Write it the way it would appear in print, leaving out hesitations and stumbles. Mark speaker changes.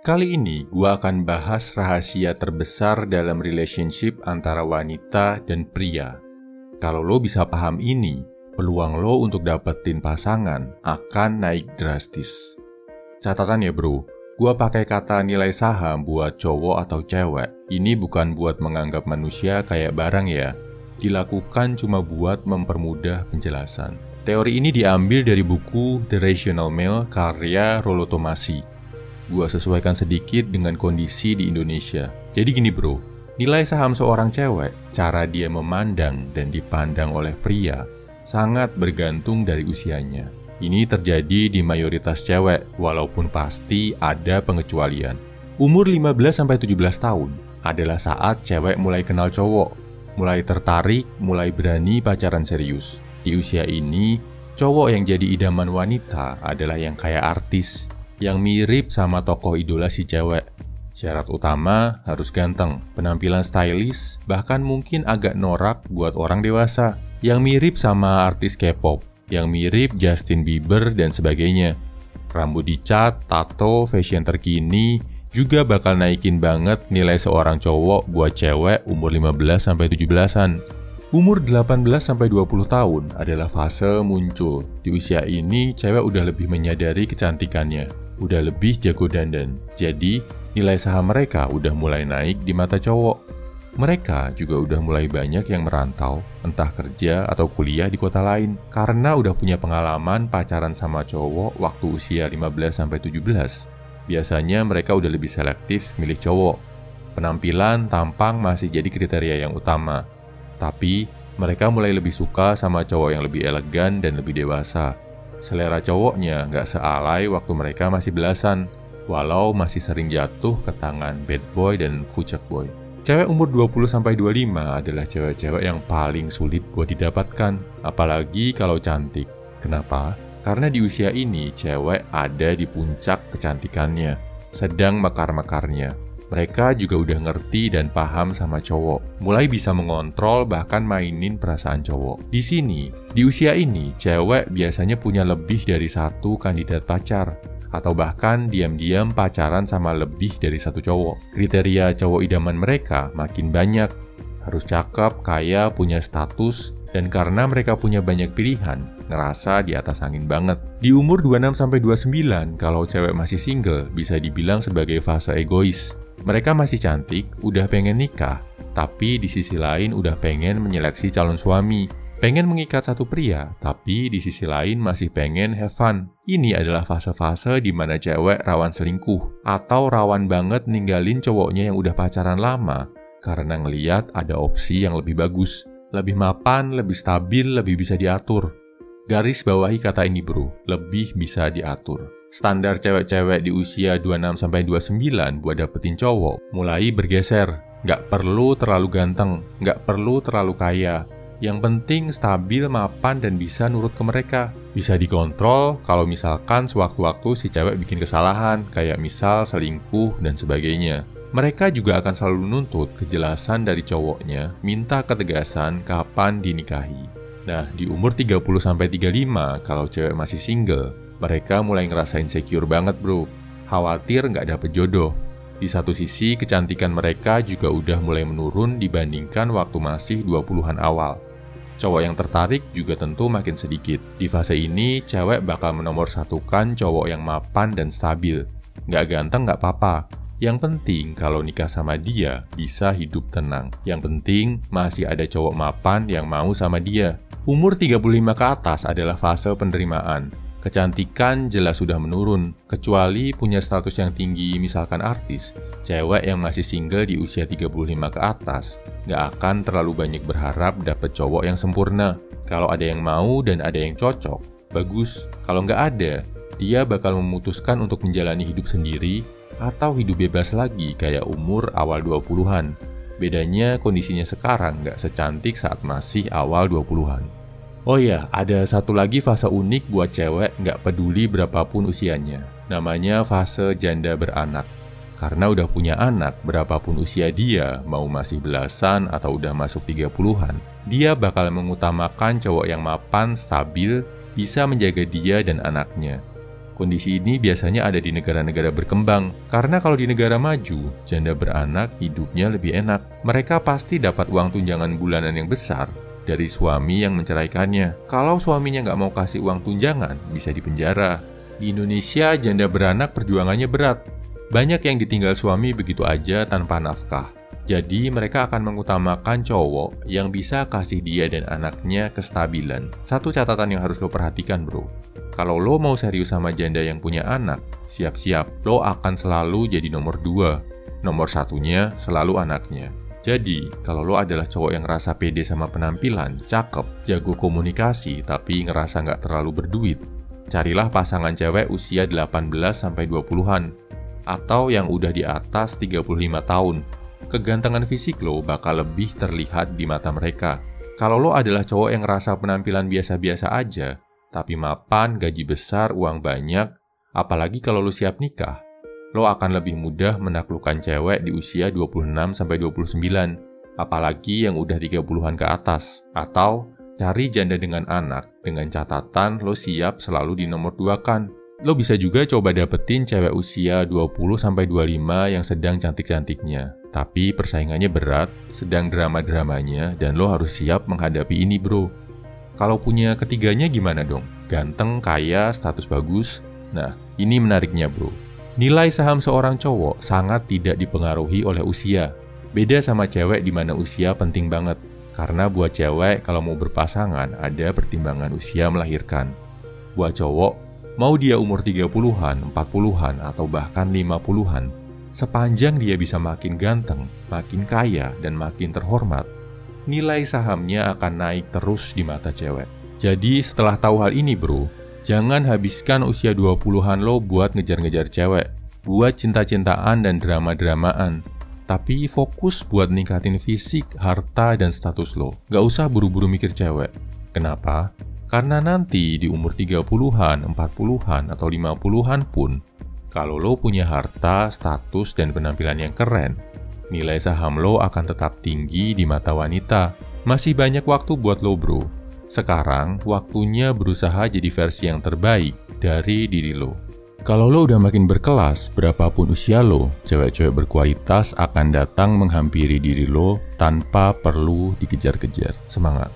Speaker 1: Kali ini gua akan bahas rahasia terbesar dalam relationship antara wanita dan pria. Kalau lo bisa paham ini, peluang lo untuk dapetin pasangan akan naik drastis. Catatan ya bro, gua pakai kata nilai saham buat cowok atau cewek. Ini bukan buat menganggap manusia kayak barang ya. Dilakukan cuma buat mempermudah penjelasan. Teori ini diambil dari buku The Rational Male karya Rollo Tomassi. Gua sesuaikan sedikit dengan kondisi di Indonesia. Jadi gini bro, nilai saham seorang cewek, cara dia memandang dan dipandang oleh pria, sangat bergantung dari usianya. Ini terjadi di mayoritas cewek, walaupun pasti ada pengecualian. Umur 15-17 tahun adalah saat cewek mulai kenal cowok, mulai tertarik, mulai berani pacaran serius. Di usia ini, cowok yang jadi idaman wanita adalah yang kayak artis, yang mirip sama tokoh idola si cewek. Syarat utama harus ganteng, penampilan stylish, bahkan mungkin agak norak buat orang dewasa, yang mirip sama artis K-pop, yang mirip Justin Bieber dan sebagainya. Rambut dicat, tato, fashion terkini juga bakal naikin banget nilai seorang cowok buat cewek umur 15-17an. Umur 18-20 tahun adalah fase muncul. Di usia ini, cewek udah lebih menyadari kecantikannya, udah lebih jago dandan. Jadi, nilai saham mereka udah mulai naik di mata cowok. Mereka juga udah mulai banyak yang merantau, entah kerja atau kuliah di kota lain, karena udah punya pengalaman pacaran sama cowok waktu usia 15-17. Biasanya mereka udah lebih selektif milih cowok. Penampilan, tampang masih jadi kriteria yang utama. Tapi, mereka mulai lebih suka sama cowok yang lebih elegan dan lebih dewasa. Selera cowoknya nggak sealai waktu mereka masih belasan, walau masih sering jatuh ke tangan bad boy dan fucek boy. Cewek umur 20-25 adalah cewek-cewek yang paling sulit buat didapatkan, apalagi kalau cantik. Kenapa? Karena di usia ini, cewek ada di puncak kecantikannya, sedang mekar-mekarnya. Mereka juga udah ngerti dan paham sama cowok, mulai bisa mengontrol bahkan mainin perasaan cowok. Di sini, di usia ini, cewek biasanya punya lebih dari satu kandidat pacar, atau bahkan diam-diam pacaran sama lebih dari satu cowok. Kriteria cowok idaman mereka makin banyak, harus cakep, kaya, punya status, dan karena mereka punya banyak pilihan, ngerasa di atas angin banget. Di umur 26-29, kalau cewek masih single, bisa dibilang sebagai fase egois. Mereka masih cantik, udah pengen nikah, tapi di sisi lain udah pengen menyeleksi calon suami. Pengen mengikat satu pria, tapi di sisi lain masih pengen have fun. Ini adalah fase-fase di mana cewek rawan selingkuh, atau rawan banget ninggalin cowoknya yang udah pacaran lama, karena ngeliat ada opsi yang lebih bagus. Lebih mapan, lebih stabil, lebih bisa diatur. Garis bawahi kata ini bro, lebih bisa diatur. Standar cewek-cewek di usia 26-29 buat dapetin cowok mulai bergeser. Nggak perlu terlalu ganteng, nggak perlu terlalu kaya. Yang penting stabil, mapan, dan bisa nurut ke mereka. Bisa dikontrol kalau misalkan sewaktu-waktu si cewek bikin kesalahan, kayak misal selingkuh dan sebagainya. Mereka juga akan selalu nuntut kejelasan dari cowoknya, minta ketegasan kapan dinikahi. Nah, di umur 30-35 kalau cewek masih single, mereka mulai ngerasa insecure banget bro. Khawatir nggak dapet jodoh. Di satu sisi, kecantikan mereka juga udah mulai menurun dibandingkan waktu masih 20-an awal. Cowok yang tertarik juga tentu makin sedikit. Di fase ini, cewek bakal menomorsatukan cowok yang mapan dan stabil. Nggak ganteng nggak apa-apa. Yang penting kalau nikah sama dia, bisa hidup tenang. Yang penting masih ada cowok mapan yang mau sama dia. Umur 35 ke atas adalah fase penerimaan. Kecantikan jelas sudah menurun, kecuali punya status yang tinggi misalkan artis. Cewek yang masih single di usia 35 ke atas nggak akan terlalu banyak berharap dapet cowok yang sempurna. Kalau ada yang mau dan ada yang cocok, bagus. Kalau nggak ada, dia bakal memutuskan untuk menjalani hidup sendiri atau hidup bebas lagi kayak umur awal 20-an. Bedanya kondisinya sekarang nggak secantik saat masih awal 20-an. Oh ya, ada satu lagi fase unik buat cewek nggak peduli berapapun usianya. Namanya fase janda beranak. Karena udah punya anak, berapapun usia dia, mau masih belasan atau udah masuk 30-an, dia bakal mengutamakan cowok yang mapan, stabil, bisa menjaga dia dan anaknya. Kondisi ini biasanya ada di negara-negara berkembang, karena kalau di negara maju, janda beranak hidupnya lebih enak. Mereka pasti dapat uang tunjangan bulanan yang besar dari suami yang menceraikannya. Kalau suaminya nggak mau kasih uang tunjangan, bisa dipenjara. Di Indonesia, janda beranak perjuangannya berat. Banyak yang ditinggal suami begitu aja tanpa nafkah. Jadi mereka akan mengutamakan cowok yang bisa kasih dia dan anaknya kestabilan. Satu catatan yang harus lo perhatikan, bro. Kalau lo mau serius sama janda yang punya anak, siap-siap, lo akan selalu jadi nomor 2. Nomor satunya selalu anaknya. Jadi, kalau lo adalah cowok yang ngerasa pede sama penampilan, cakep, jago komunikasi, tapi ngerasa nggak terlalu berduit, carilah pasangan cewek usia 18-20-an, atau yang udah di atas 35 tahun. Kegantengan fisik lo bakal lebih terlihat di mata mereka. Kalau lo adalah cowok yang ngerasa penampilan biasa-biasa aja, tapi mapan, gaji besar, uang banyak, apalagi kalau lo siap nikah, lo akan lebih mudah menaklukkan cewek di usia 26-29, apalagi yang udah 30-an ke atas. Atau cari janda dengan anak, dengan catatan lo siap selalu di nomor 2-kan. Lo bisa juga coba dapetin cewek usia 20-25 yang sedang cantik-cantiknya. Tapi persaingannya berat, sedang drama-dramanya, dan lo harus siap menghadapi ini, bro. Kalau punya ketiganya gimana dong? Ganteng, kaya, status bagus? Nah, ini menariknya, bro. Nilai saham seorang cowok sangat tidak dipengaruhi oleh usia. Beda sama cewek di mana usia penting banget. Karena buat cewek kalau mau berpasangan ada pertimbangan usia melahirkan. Buat cowok, mau dia umur 30-an, 40-an, atau bahkan 50-an, sepanjang dia bisa makin ganteng, makin kaya, dan makin terhormat, nilai sahamnya akan naik terus di mata cewek. Jadi setelah tahu hal ini, bro, jangan habiskan usia 20-an lo buat ngejar-ngejar cewek, buat cinta-cintaan dan drama-dramaan. Tapi fokus buat ningkatin fisik, harta, dan status lo. Gak usah buru-buru mikir cewek. Kenapa? Karena nanti di umur 30-an, 40-an, atau 50-an pun, kalau lo punya harta, status, dan penampilan yang keren, nilai saham lo akan tetap tinggi di mata wanita. Masih banyak waktu buat lo, bro. Sekarang, waktunya berusaha jadi versi yang terbaik dari diri lo. Kalau lo udah makin berkelas, berapapun usia lo, cewek-cewek berkualitas akan datang menghampiri diri lo tanpa perlu dikejar-kejar. Semangat!